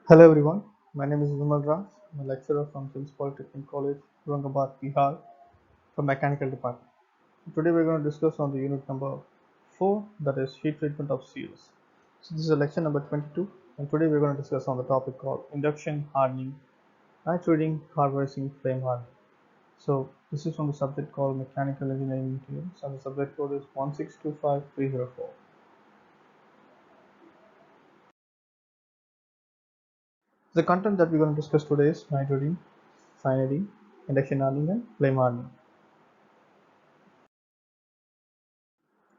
Hello everyone, my name is Vimal Raj. I'm a lecturer from Sims Polytechnic College, Aurangabad, Bihar, from Mechanical Department. Today we're going to discuss on the unit number 4, that is heat treatment of steels. So this is a lecture number 22, and today we're going to discuss on the topic called induction hardening, nitroiding, carburizing, flame hardening. So this is from the subject called Mechanical Engineering Materials, and the subject code is 1625304. The content that we're going to discuss today is nitroiding, cyaniding, induction hardening, and flame hardening.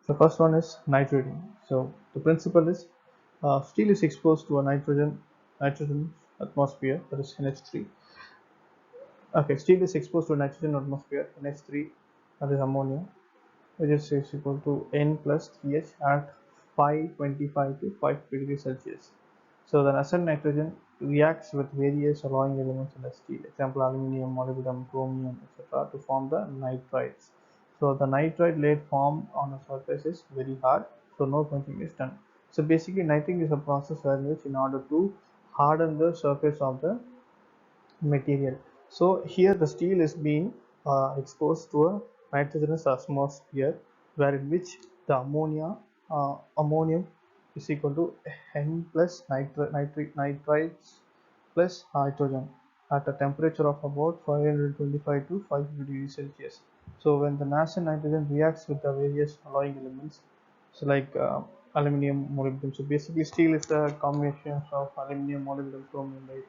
The first one is nitrogen. So the principle is steel is exposed to a nitrogen atmosphere, that is NH3. Okay, steel is exposed to a nitrogen atmosphere NH3, that is ammonia, which is equal to N plus 3H at 525 to 550 degrees Celsius. So the nascent nitrogen reacts with various alloying elements in the steel, example aluminium, molybdenum, chromium, etc., to form the nitrides. So the nitride layer formed on the surface is very hard, so no quenching is done. So basically, nitring is a process where which in order to harden the surface of the material. So here the steel is being exposed to a nitrogenous atmosphere, where in which the ammonium is equal to N plus nitrides plus hydrogen at a temperature of about 525 to 550 degrees Celsius. So when the nascent nitrogen reacts with the various alloying elements, so like aluminum, molybdenum. So basically, steel is the combination of aluminum, molybdenum, chromium, right?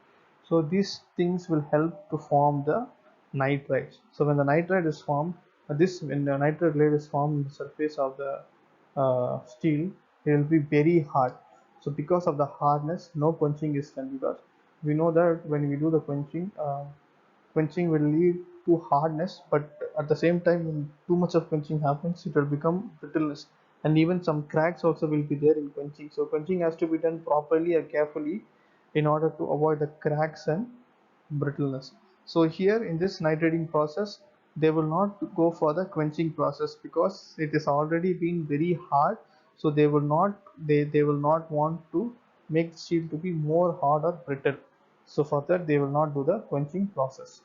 So these things will help to form the nitrides. So when the nitride is formed, when the nitride layer is formed on the surface of the steel, it will be very hard. So because of the hardness, no quenching is done, because we know that when we do the quenching will lead to hardness, but at the same time when too much of quenching happens, it will become brittleness, and even some cracks also will be there in quenching. So quenching has to be done properly and carefully in order to avoid the cracks and brittleness. So here in this nitriding process, they will not go for the quenching process because it is already been very hard. So they will not want to make steel to be more hard or brittle. So for that they will not do the quenching process.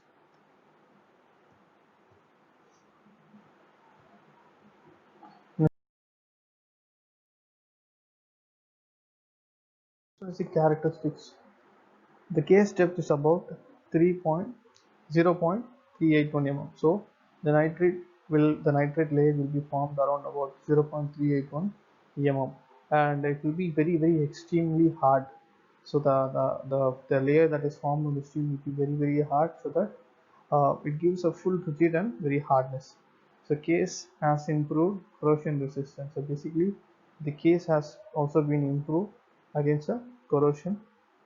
Intrinsic characteristics. The case depth is about 0.381 mm. So the nitrate layer will be formed around about 0.381 mm, and it will be very extremely hard. So the layer that is formed on the steel will be very hard, so that it gives a full rigid and very hardness. So case has improved corrosion resistance. So basically, the case has also been improved against the corrosion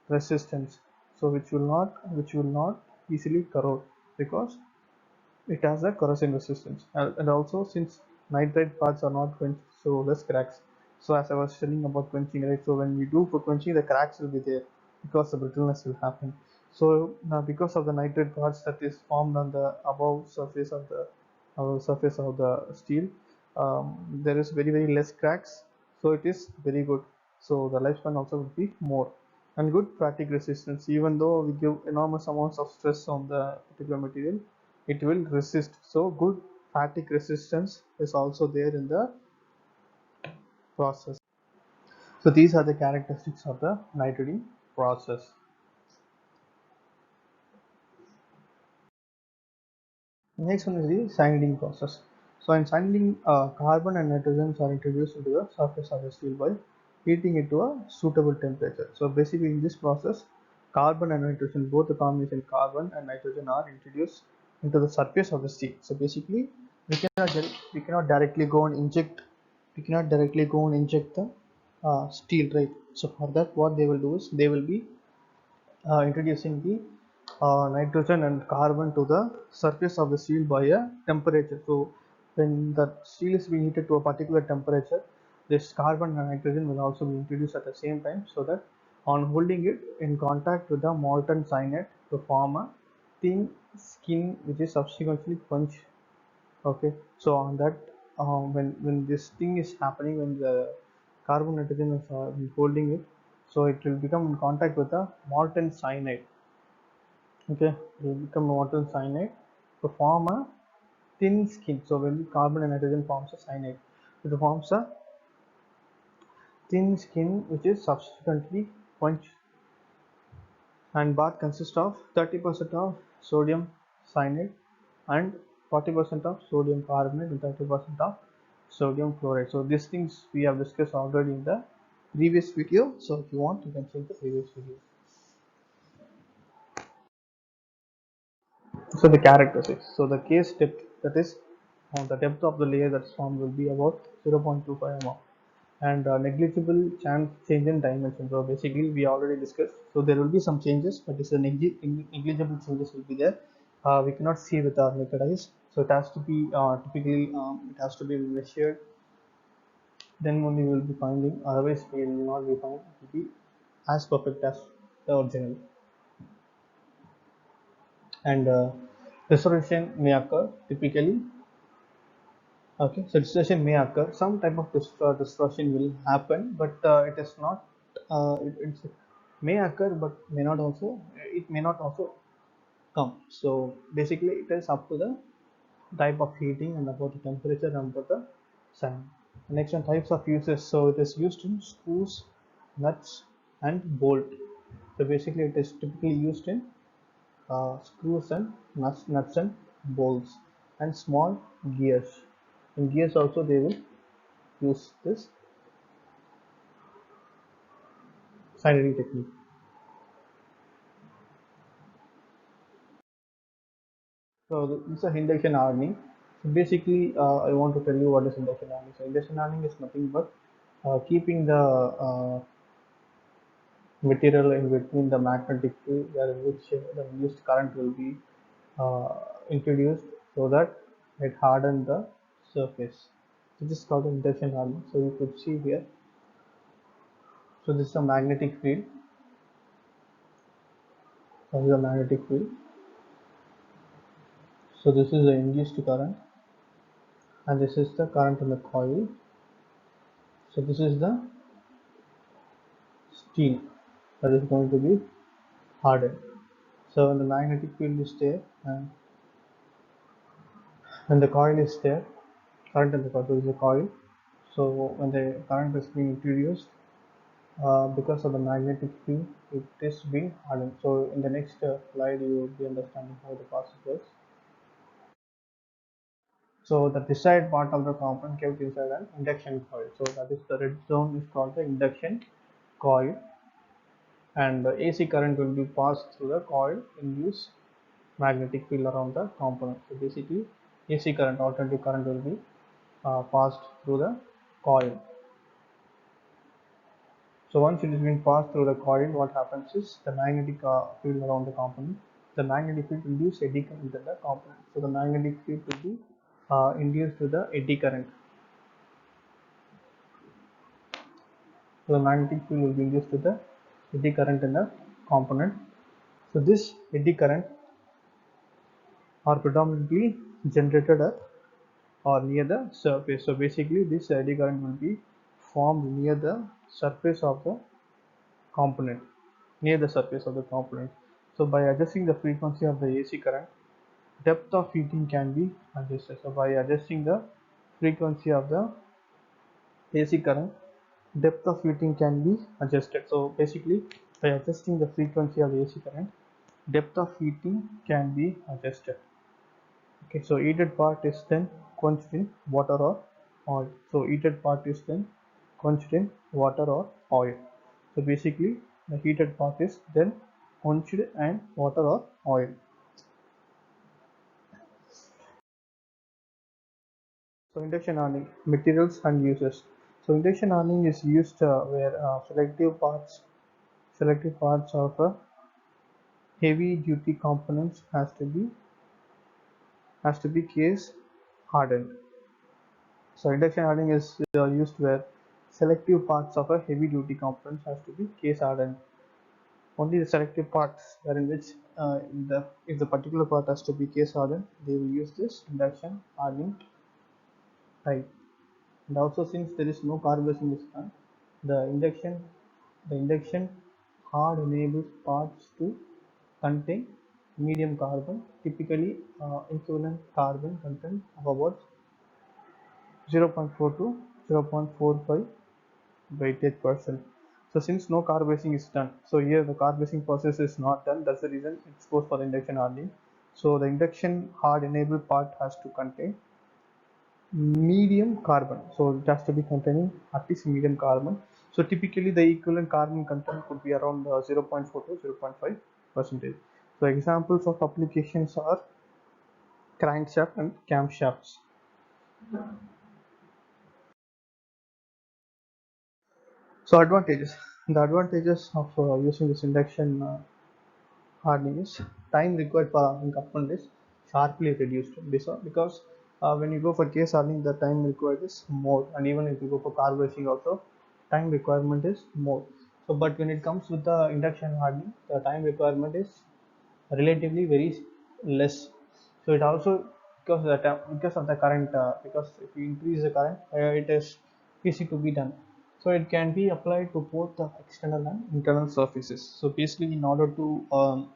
resistance. So which will not easily corrode, because it has a corrosion resistance, and also since nitride parts are not quenched, so less cracks. So as I was telling about quenching, right? So when we do for quenching, the cracks will be there because the brittleness will happen. So now because of the nitride parts that is formed on the above surface of the steel, there is very less cracks. So it is very good. So the lifespan also will be more, and good fatigue resistance. Even though we give enormous amounts of stress on the particular material, it will resist. So good fatigue resistance is also there in the process. So these are the characteristics of the nitriding process. Next one is the cyaniding process. So in cyaniding, carbon and nitrogens are introduced into the surface of the steel by heating it to a suitable temperature. So basically in this process, carbon and nitrogen, both the combination carbon and nitrogen, are introduced into the surface of the steel. So basically we cannot directly go and inject the steel, right? So for that, what they will do is they will be introducing the nitrogen and carbon to the surface of the steel by a temperature. So when the steel is being heated to a particular temperature, this carbon and nitrogen will also be introduced at the same time, so that on holding it in contact with the molten cyanide to form a thin skin, which is subsequently quenched. Okay, so on that, when this thing is happening, when the carbon nitrogen is holding it, So it will become in contact with the molten cyanide. Okay, it will become molten cyanide to form a thin skin. So when carbon and nitrogen forms a cyanide, it forms a thin skin which is subsequently quenched, and bath consists of 30% of sodium cyanide and 40% of sodium carbonate and 30% of sodium chloride. So these things we have discussed already in the previous video. So if you want, you can check the previous video. So the characteristics. So the case depth, that is the depth of the layer that's formed, will be about 0.25 mm, and negligible chance change in dimension. So basically we already discussed. So there will be some changes, but it's a negligible changes will be there. We cannot see with our naked eyes. So it has to be typically it has to be measured. Then only we will be finding. Otherwise we will not be found to be as perfect as the original. And restoration may occur typically. Okay, so distortion may occur. Some type of distortion will happen, but it is not. It may occur, but may not also. It may not also come. So basically, it is up to the type of heating and about the temperature and about the sun. Next one, types of uses. So it is used in screws, nuts, and bolt. So basically, it is typically used in screws and nuts and bolts, and small gears. In gears also they will use this sidereading technique. So this is a induction hardening. So basically, I want to tell you what is induction hardening. So induction hardening is nothing but keeping the material in between the magnetic field, where in which the induced current will be uh, introduced, so that it harden the surface. So this is called induction hardening. So you could see here. So this is a magnetic field. This is a magnetic field. So this is the induced current, and this is the current in the coil. So this is the steel that is going to be hardened. So when the magnetic field is there and when the coil is there, current in the coil is the coil. So when the current is being introduced, because of the magnetic field, it is being hardened. So in the next slide, you will be understanding how the process works. So the desired part of the component kept inside an induction coil. So that is the red zone is called the induction coil, and the AC current will be passed through the coil, induce magnetic field around the component. So basically, AC current, alternative current, will be passed through the coil. So once it has been passed through the coil, what happens is the magnetic field around the component. The magnetic field induce eddy current in the component. So the magnetic field will be induced to the eddy current. So the magnetic field will be induced to the eddy current in the component. So this eddy current are predominantly generated at or near the surface. So basically, this eddy current will be formed near the surface of the component, near the surface of the component. So by adjusting the frequency of the AC current, depth of heating can be adjusted. So by adjusting the frequency of the AC current, depth of heating can be adjusted. So basically, by adjusting the frequency of the AC current, depth of heating can be adjusted. Okay, so heated part is then quenched in water or oil. So heated part is then quenched in water or oil. So basically, the heated part is then quenched in water or oil. So induction hardening, materials and uses. So induction hardening is used where selective parts of a heavy duty components has to be case hardened. So induction hardening is used where selective parts of a heavy duty component has to be case hardened. Only the selective parts wherein which if the particular part has to be case hardened, they will use this induction hardening type. And also, since there is no carburation is done, the induction The induction hard enables parts to contain medium carbon, typically equivalent carbon content of about 0.4 to 0.45 weightage%. So since no carbazing is done, so here the carbazing process is not done, that's the reason it goes for the induction hardening. So the induction hard enabled part has to contain medium carbon, so it has to be containing at least medium carbon. So typically the equivalent carbon content could be around 0.4 to 0.5 percentage. So examples of applications are crankshaft and camshafts. So advantages, the advantages of using this induction hardening is time required for hardening component is sharply reduced. Because when you go for case hardening, the time required is more, and even if you go for carburizing also, time requirement is more. So but when it comes with the induction hardening, the time requirement is relatively very less. So it also, because of the current, because if you increase the current, it is easy to be done. So it can be applied to both the external and internal surfaces. So basically, in order to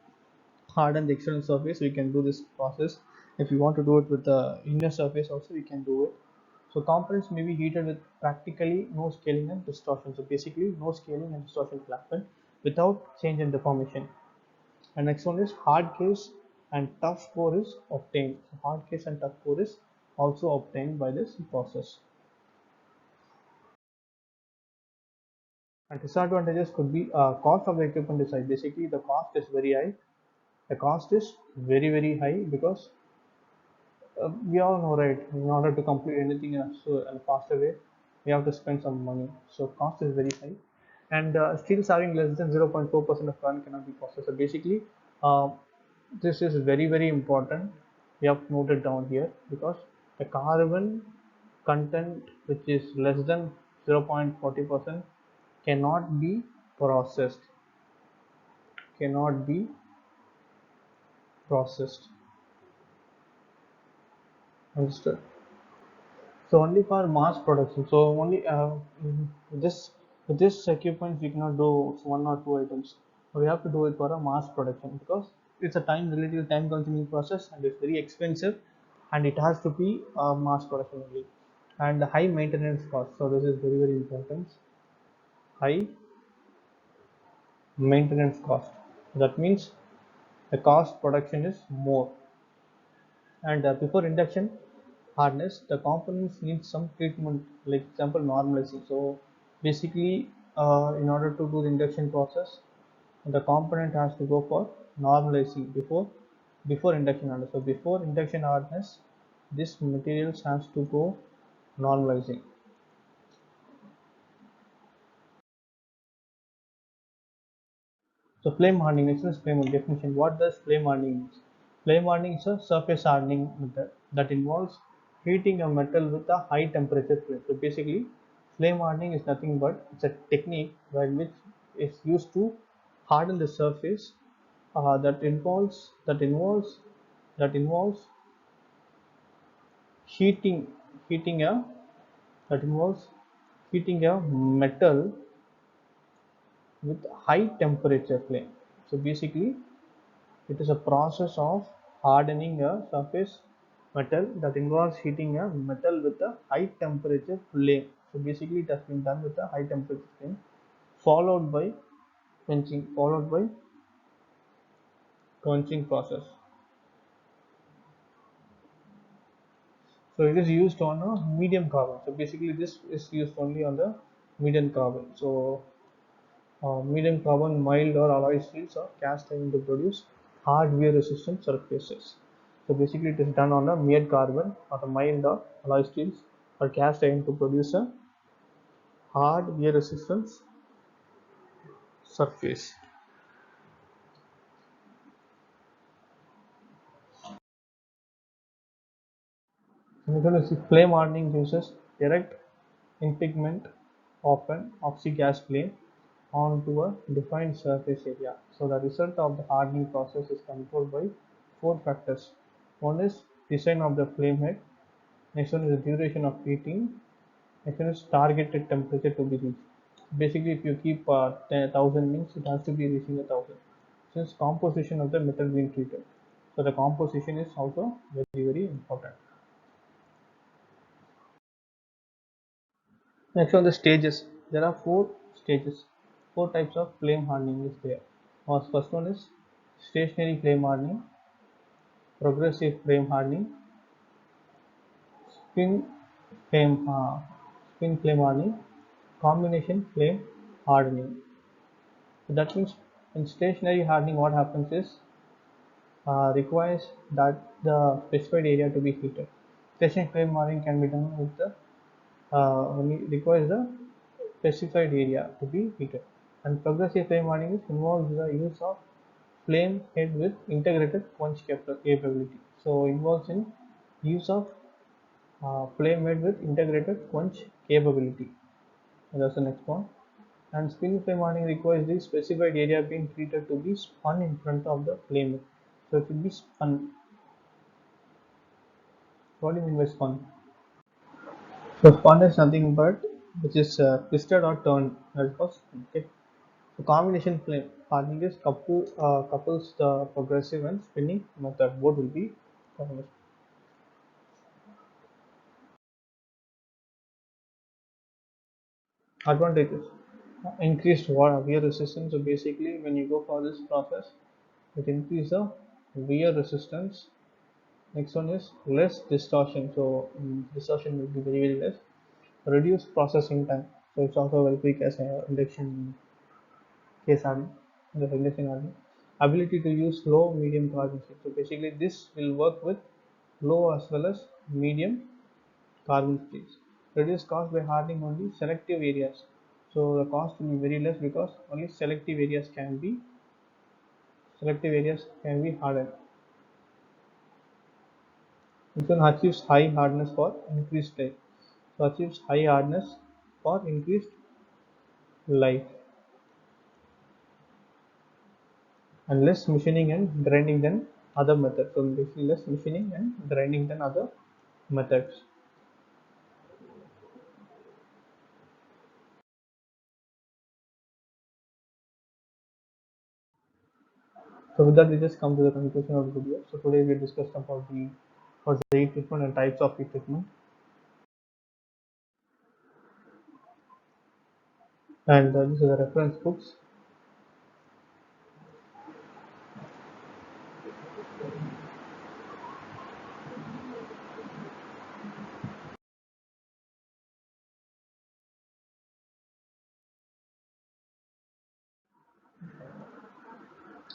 harden the external surface, we can do this process. If you want to do it with the inner surface also, we can do it. So components may be heated with practically no scaling and distortion. So basically no scaling and distortion will happen without change in deformation. And next one is hard case and tough core is obtained. So hard case and tough core is also obtained by this process. And disadvantages could be cost of the equipment is high. Basically the cost is very high. The cost is very high because we all know, right, in order to complete anything in a faster way, we have to spend some money. So cost is very high, and steel having less than 0.4% of current cannot be processed. So basically, uh, this is very important. We have to note it down here because the carbon content which is less than 0.40% cannot be processed. Cannot be processed. Understood? So only for mass production. So only this with this equipment we cannot do one or two items. So we have to do it for a mass production because it's a relatively time consuming process and it's very expensive, and it has to be mass production only, and the high maintenance cost. So this is very important. High maintenance cost. That means the cost production is more. And before induction hardness, the components need some treatment, like example normalizing. So basically, in order to do the induction process, the component has to go for normalizing before induction hardness. So before induction hardness, this materials has to go normalizing. So flame hardening, next is flame definition. What does flame hardening mean? Flame hardening is a surface hardening method that involves heating a metal with a high temperature flame. So basically, flame hardening is nothing but it's a technique by which is used to harden the surface, that involves heating heating a that involves heating a metal with high temperature flame. So basically, it is a process of hardening a surface metal that involves heating a metal with a high temperature flame. So basically it has been done with a high temperature flame followed by quenching process. So it is used on a medium carbon. So basically this is used only on the medium carbon. So medium carbon mild or alloy steels are cast iron to produce hard wear resistant surfaces. So basically it is done on the mild carbon or the mild or alloy steels or cast iron to produce a hard wear resistance surface. Similarly, flame hardening uses direct impingement of an oxy-gas flame onto a defined surface area. So the result of the hardening process is controlled by four factors. One is design of the flame head. Next one is the duration of heating. Next one is targeted temperature to be reached. Basically, if you keep 10,000 means it has to be reaching 1,000. Since composition of the metal being treated, so the composition is also very important. Next on the stages, there are four stages, four types of flame hardening is there. First one is stationary flame hardening, progressive flame hardening, spin spin flame hardening, combination flame hardening. So that means in stationary hardening, what happens is requires that the specified area to be heated. Stationary flame hardening can be done with the only requires the specified area to be heated. And progressive flame hardening involves the use of flame head with integrated quench capability. So involves in use of flame head with integrated quench capability. That's the next one. And spin flame hardening requires the specified area being treated to be spun in front of the flame head. So it will be spun. What do you mean by spun? So spun is nothing but which is twisted or turned. That's called spin. Okay. So combination flame hardening is couples the progressive and spinning method. Both will be combination. Advantages: increased wear resistance. So basically, when you go for this process, it increases the wear resistance. Next one is less distortion. So distortion will be very less. Reduced processing time. So it's also very quick as an induction case hardening. The induction hardening. Ability to use low, medium carbon steel. So basically, this will work with low as well as medium carbon steels. Reduce cost by hardening only selective areas. So the cost will be very less because only selective areas can be hardened. This one achieves high hardness for increased life. So achieves high hardness for increased life and less machining and grinding than other methods. So basically less machining and grinding than other methods. So with that we just come to the conclusion of the video. So today we discussed about the heat treatment and types of heat treatment. And these are the reference books.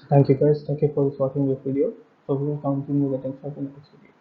Thank you guys. Thank you for watching this video. So we will continue the next video.